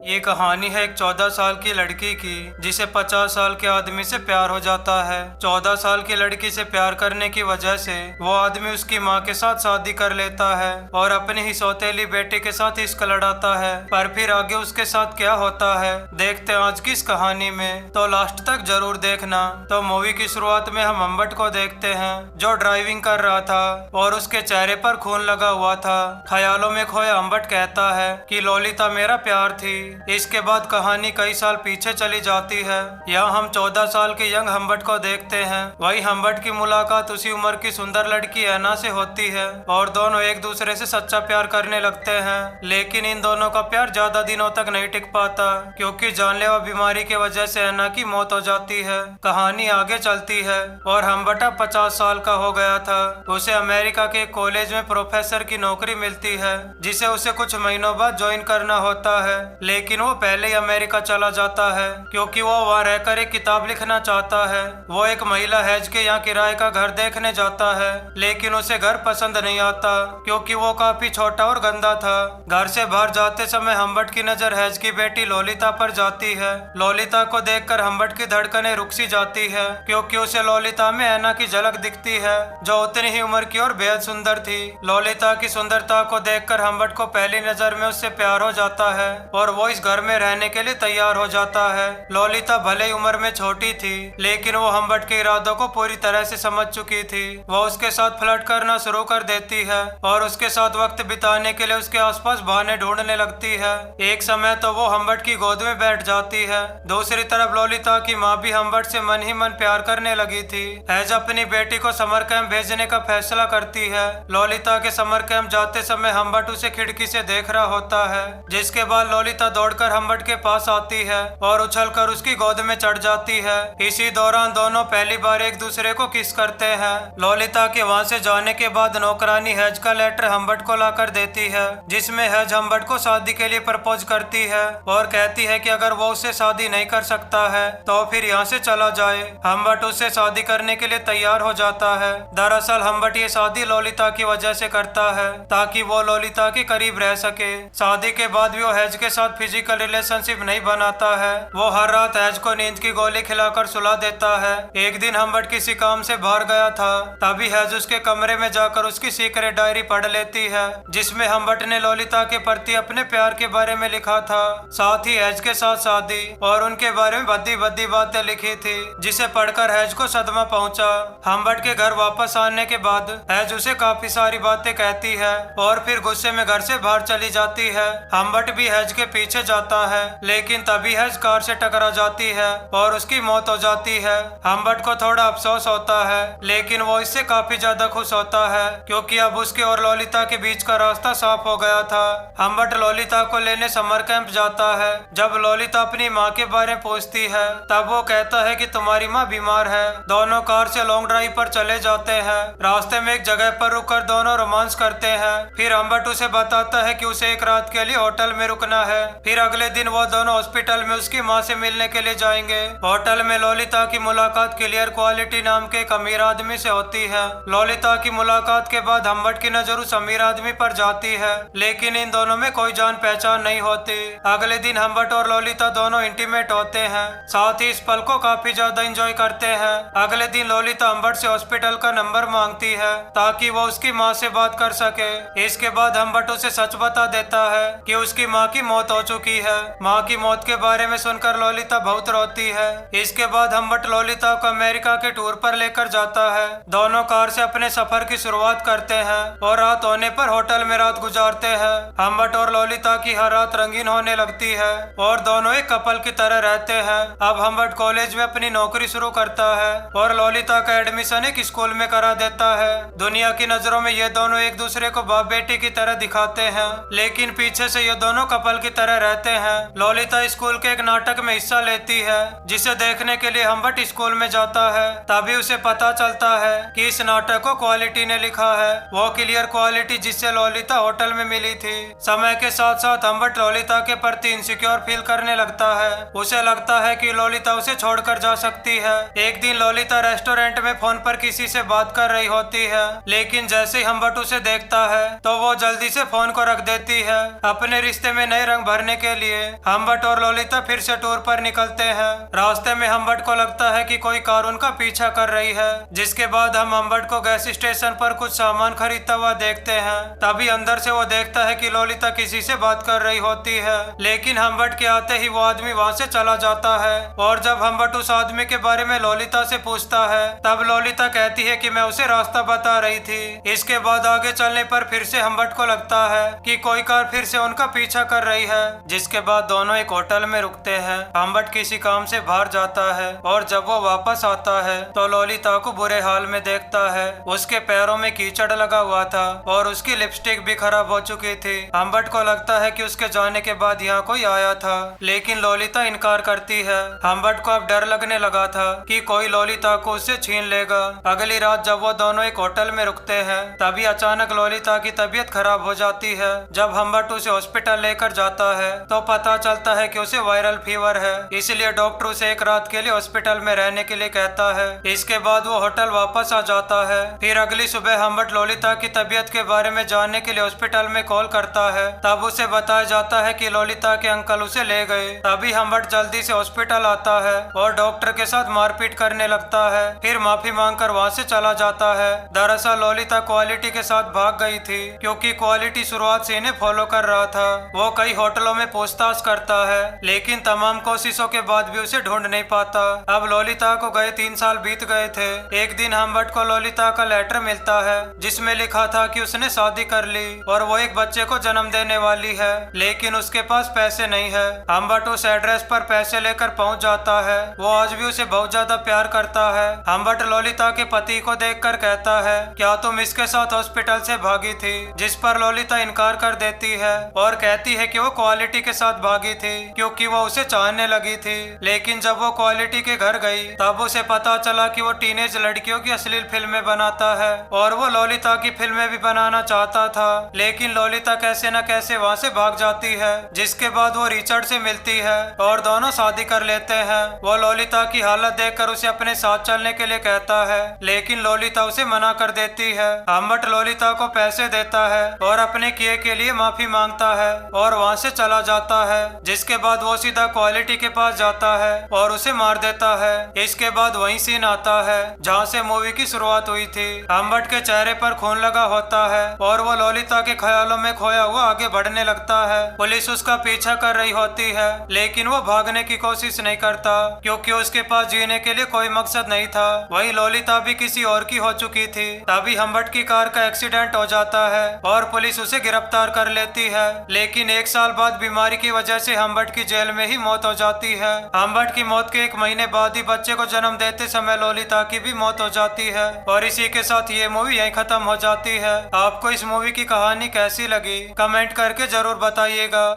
ये कहानी है एक 14 साल की लड़की की जिसे 50 साल के आदमी से प्यार हो जाता है। 14 साल की लड़की से प्यार करने की वजह से वो आदमी उसकी माँ के साथ शादी कर लेता है और अपनी ही सौतेली बेटी के साथ इश्क लड़ाता है। पर फिर आगे उसके साथ क्या होता है देखते हैं आज की इस कहानी में, तो लास्ट तक जरूर देखना। तो मूवी की शुरुआत में हम अम्बट को देखते हैं जो ड्राइविंग कर रहा था और उसके चेहरे पर खून लगा हुआ था। ख्यालों में खोया अम्बट कहता है कि ललिता मेरा प्यार थी। इसके बाद कहानी कई साल पीछे चली जाती है। यहाँ हम 14 साल के यंग हम्बट को देखते हैं। वही हम्बट की मुलाकात उसी उम्र की सुंदर लड़की ऐना से होती है और दोनों एक दूसरे से सच्चा प्यार करने लगते हैं। लेकिन इन दोनों का प्यार ज्यादा दिनों तक नहीं टिक पाता क्योंकि जानलेवा बीमारी की वजह से ऐना की मौत हो जाती है। कहानी आगे चलती है और हम्बट अब 50 साल का हो गया था। उसे अमेरिका के कॉलेज में प्रोफेसर की नौकरी मिलती है जिसे उसे कुछ महीनों बाद ज्वाइन करना होता है। लेकिन वो पहले ही अमेरिका चला जाता है क्योंकि वो वहाँ रहकर एक किताब लिखना चाहता है। वो एक महिला हैज के यहाँ किराए का घर देखने जाता है लेकिन उसे घर पसंद नहीं आता क्योंकि वो काफी छोटा और गंदा था। घर से बाहर जाते समय हम्बट की नजर हैज की बेटी ललिता पर जाती है। ललिता को देखकर हम्बट की धड़कनें रुक सी जाती है क्योंकि उसे ललिता में ऐना की झलक दिखती है जो उतनी ही उम्र की और बेहद सुंदर थी। ललिता की सुंदरता को देखकर हम्बट को पहली नजर में उससे प्यार हो जाता है और वो इस घर में रहने के लिए तैयार हो जाता है। ललिता भले ही उम्र में छोटी थी लेकिन वो हम्बट के इरादों को पूरी तरह से समझ चुकी थी। वो उसके साथ फ्लर्ट करना शुरू कर देती है और उसके साथ वक्त बिताने के लिए उसके आसपास बहाने ढूंढने लगती है। एक समय तो वो हम्बट की गोद में बैठ जाती है। दूसरी तरफ ललिता की माँ भी हम्बट से मन ही मन प्यार करने लगी थी। हैज अपनी बेटी को समर कैंप भेजने का फैसला करती है। ललिता के समर कैंप जाते समय हम्बट उसे खिड़की से देख रहा होता है जिसके बाद ललिता दौड़कर हम्बट के पास आती है और उछलकर उसकी गोद में चढ़ जाती है। इसी दौरान दोनों पहली बार एक दूसरे को किस करते हैं। ललिता के वहां से जाने के बाद नौकरानी हैज का लेटर हम्बट को लाकर देती है जिसमें हैज हम्बट को शादी के लिए प्रपोज करती है और कहती है कि अगर वो उससे शादी नहीं कर सकता है तो फिर यहाँ से चला जाए। हम्बट उससे शादी करने के लिए तैयार हो जाता है। दरअसल हम्बट ये शादी ललिता की वजह से करता है ताकि वो ललिता के करीब रह सके। शादी के बाद भी वो हैज के साथ फिजिकल रिलेशनशिप नहीं बनाता है। वो हर रात हैज को नींद की गोली खिलाकर सुला देता है। एक दिन हम्बट किसी काम से बाहर गया था तभी हैज उसके कमरे में जाकर उसकी सीक्रेट डायरी पढ़ लेती है जिसमें हम्बट ने ललिता के प्रति अपने प्यार के बारे में लिखा था। साथ ही हैज के साथ शादी और उनके बारे में भद्दी भद्दी बातें लिखी थी जिसे पढ़कर हैज को सदमा पहुंचा। हम्बट के घर वापस आने के बाद हैज उसे काफी सारी बातें कहती है और फिर गुस्से में घर से बाहर चली जाती है। हम्बट भी हैज के पीछे जाता है लेकिन तभी हैज कार से टकरा जाती है और उसकी मौत हो जाती है। हम्बट को थोड़ा अफसोस होता है लेकिन वो इससे काफी ज्यादा खुश होता है क्योंकि अब उसके और ललिता के बीच का रास्ता साफ हो गया था। हम्बट ललिता को लेने समर कैंप जाता है। जब ललिता अपनी माँ के बारे में पूछती है तब वो कहता है कि तुम्हारी माँ बीमार है। दोनों कार से लॉन्ग ड्राइव पर चले जाते हैं। रास्ते में एक जगह पर रुककर दोनों रोमांस करते हैं। फिर हम्बट उसे बताता है कि उसे एक रात के लिए होटल में रुकना है। फिर अगले दिन वो दोनों हॉस्पिटल में उसकी माँ से मिलने के लिए जाएंगे। होटल में ललिता की मुलाकात क्लियर क्वालिटी नाम के एक अमीर आदमी से होती है। ललिता की मुलाकात के बाद हम्बट की नजर उस अमीर आदमी पर जाती है लेकिन इन दोनों में कोई जान पहचान नहीं होती। अगले दिन हम्बट और ललिता दोनों इंटीमेट होते हैं। साथ ही इस पल को काफी ज्यादा एंजॉय करते हैं। अगले दिन ललिता हम्बट से हॉस्पिटल का नंबर मांगती है ताकि वो उसकी माँ से बात कर सके। इसके बाद हम्बट उसे सच बता देता है कि उसकी माँ की मौत हो चुकी है। माँ की मौत के बारे में सुनकर ललिता बहुत रोती है। इसके बाद हम्बट ललिता को अमेरिका के टूर पर लेकर जाता है। दोनों कार से अपने सफर की शुरुआत करते हैं और रात होने पर होटल में रात गुजारते हैं। हम्बट और ललिता की हर रात रंगीन होने लगती है और दोनों एक कपल की तरह रहते हैं। अब हम्बट कॉलेज में अपनी नौकरी शुरू करता है और ललिता का एडमिशन एक स्कूल में करा देता है। दुनिया की नजरों में ये दोनों एक दूसरे को बाप बेटी की तरह दिखाते हैं लेकिन पीछे से ये दोनों कपल की तरह रहते हैं। ललिता स्कूल के एक नाटक में हिस्सा लेती है जिसे देखने के लिए हम्बट स्कूल में जाता है। तभी उसे पता चलता है कि इस नाटक को क्वालिटी ने लिखा है, वो क्लियर क्वालिटी जिससे ललिता होटल में मिली थी। समय के साथ साथ हम्बट ललिता के प्रति इनसिक्योर फील करने लगता है। उसे लगता है कि ललिता उसे छोड़कर जा सकती है। एक दिन ललिता रेस्टोरेंट में फोन पर किसी से बात कर रही होती है लेकिन जैसे ही हम्बट उसे देखता है तो वो जल्दी से फोन को रख देती है। अपने रिश्ते में नए रंग भरने करने के लिए हम्बट और ललिता फिर से टूर पर निकलते हैं। रास्ते में हम्बट को लगता है कि कोई कार उनका पीछा कर रही है, जिसके बाद हम हम्बट को गैस स्टेशन पर कुछ सामान खरीदता हुआ देखते हैं। तभी अंदर से वो देखता है कि ललिता किसी से बात कर रही होती है, लेकिन हम्बट के आते ही वो आदमी वहाँ से चला जाता है। और जब हम्बट उस आदमी के बारे में ललिता से पूछता है, तब ललिता कहती है कि मैं उसे रास्ता बता रही थी। इसके बाद आगे चलने पर फिर से हम्बट को लगता है कि कोई कार फिर से उनका पीछा कर रही है, जिसके बाद दोनों एक होटल में रुकते हैं। हम्बट किसी काम से बाहर जाता है और जब वो वापस आता है तो ललिता को बुरे हाल में देखता है। उसके पैरों में कीचड़ लगा हुआ था और उसकी लिपस्टिक भी खराब हो चुकी थी। हम्बट को लगता है कि उसके जाने के बाद यहाँ कोई आया था, लेकिन ललिता इनकार करती है। हम्बट को अब डर लगने लगा था कि कोई ललिता को उससे छीन लेगा। अगली रात जब वो दोनों एक होटल में रुकते हैं, तभी अचानक ललिता की तबीयत खराब हो जाती है। जब हम्बट उसे हॉस्पिटल लेकर जाता है तो पता चलता है कि उसे वायरल फीवर है, इसलिए डॉक्टर उसे एक रात के लिए हॉस्पिटल में रहने के लिए कहता है। इसके बाद वो होटल वापस आ जाता है। फिर अगली सुबह हम्बट ललिता की तबीयत के बारे में जानने के लिए हॉस्पिटल में कॉल करता है। तब उसे बताया जाता है कि ललिता के अंकल उसे ले गए। तभी हम्बट जल्दी से हॉस्पिटल आता है और डॉक्टर के साथ मारपीट करने लगता है। फिर माफी मांगकर वहाँ से चला जाता है। दरअसल ललिता क्वालिटी के साथ भाग गई थी, क्योंकि क्वालिटी शुरुआत से इन्हें फॉलो कर रहा था। वो कई होटलों में पूछताछ करता है, लेकिन तमाम कोशिशों के बाद भी उसे ढूंढ नहीं पाता। अब ललिता को गए 3 साल बीत गए थे। एक दिन हम्बट को ललिता का लेटर मिलता है, जिसमें लिखा था कि उसने शादी कर ली और वो एक बच्चे को जन्म देने वाली है, लेकिन उसके पास पैसे नहीं है। हम्बट उस एड्रेस पर पैसे लेकर पहुंच जाता है। वो आज भी उसे बहुत ज्यादा प्यार करता है। हम्बट ललिता के पति को देखकर कहता है, क्या तुम इसके साथ हॉस्पिटल से भागी थी? जिस पर ललिता इनकार कर देती है और कहती है कि वो क्वालिटी के साथ भागी थी क्योंकि वो उसे चाहने लगी थी। लेकिन जब वो क्वालिटी के घर गई, तब उसे पता चला कि वो टीनेज लड़कियों की अश्लील फिल्में बनाता है और वो ललिता की फिल्में भी बनाना चाहता था। लेकिन ललिता कैसे न कैसे वहाँ से भाग जाती है, जिसके बाद वो रिचर्ड से मिलती है और दोनों शादी कर लेते हैं। वो ललिता की हालत देखकर उसे अपने साथ चलने के लिए कहता है, लेकिन ललिता उसे मना कर देती है। हम्बट ललिता को पैसे देता है और अपने किए के लिए माफी मांगता है और वहाँ से चला जाता है। जिसके बाद वो सीधा क्वालिटी के पास जाता है और उसे मार देता है। इसके बाद वही सीन आता है जहाँ से मूवी की शुरुआत हुई थी। हम्बट के चेहरे पर खून लगा होता है और वो ललिता के ख्यालों में खोया हुआ आगे बढ़ने लगता है। पुलिस उसका पीछा कर रही होती है, लेकिन वो भागने की कोशिश नहीं करता, क्योंकि उसके पास जीने के लिए कोई मकसद नहीं था। वही ललिता भी किसी और की हो चुकी थी। तभी हम्बट की कार का एक्सीडेंट हो जाता है और पुलिस उसे गिरफ्तार कर लेती है। लेकिन 1 साल बाद बीमारी की वजह से हम्बट की जेल में ही मौत हो जाती है। हम्बट की मौत के 1 महीने बाद ही बच्चे को जन्म देते समय ललिता की भी मौत हो जाती है। और इसी के साथ ये मूवी यहीं खत्म हो जाती है। आपको इस मूवी की कहानी कैसी लगी, कमेंट करके जरूर बताइएगा।